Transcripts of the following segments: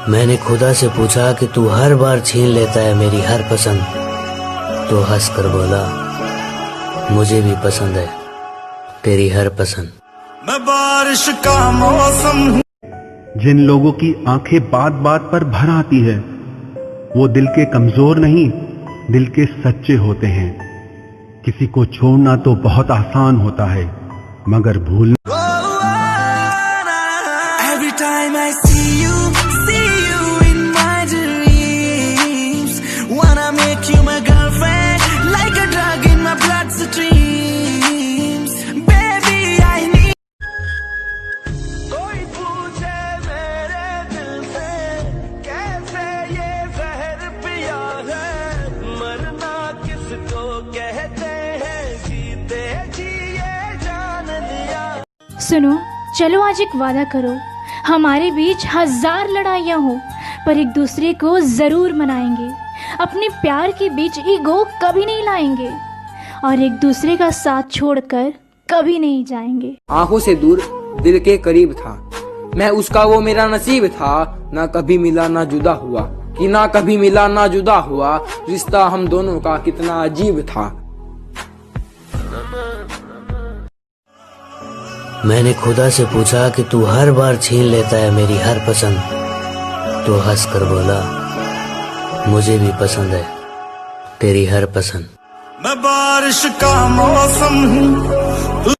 मैंने खुदा से पूछा कि तू हर बार छीन लेता है मेरी हर पसंद, तो हंस कर बोला मुझे भी पसंद है तेरी हर पसंद। मैं बारिश का मौसम हूँ। जिन लोगों की आंखें बात बात पर भर आती है वो दिल के कमजोर नहीं, दिल के सच्चे होते हैं। किसी को छोड़ना तो बहुत आसान होता है, मगर भूलना। Every time I see you in my dreams, wanna make you my girlfriend, like a drug in my bloodstreams. Baby, I need. कोई पूछे मेरे दिल से कैसे ये जहर पिया है, मरना किसको कहते हैं, जीते जी ये जान लिया। सुनो, चलो आज एक वादा करो, हमारे बीच 1000 लड़ाइयाँ हो पर एक दूसरे को जरूर मनाएंगे। अपने प्यार के बीच ईगो कभी नहीं लाएंगे और एक दूसरे का साथ छोड़कर कभी नहीं जाएंगे। आंखों से दूर दिल के करीब था मैं, उसका वो मेरा नसीब था। ना कभी मिला ना जुदा हुआ, कि ना कभी मिला ना जुदा हुआ। रिश्ता हम दोनों का कितना अजीब था। मैंने खुदा से पूछा कि तू हर बार छीन लेता है मेरी हर पसंद, तो हंस कर बोला मुझे भी पसंद है तेरी हर पसंद। मैं बारिश का मौसम हूँ।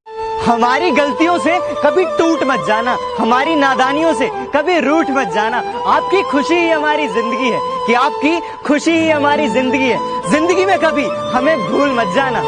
हमारी गलतियों से कभी टूट मत जाना, हमारी नादानियों से कभी रूठ मत जाना। आपकी खुशी ही हमारी जिंदगी है, कि आपकी खुशी ही हमारी जिंदगी है। जिंदगी में कभी हमें भूल मत जाना।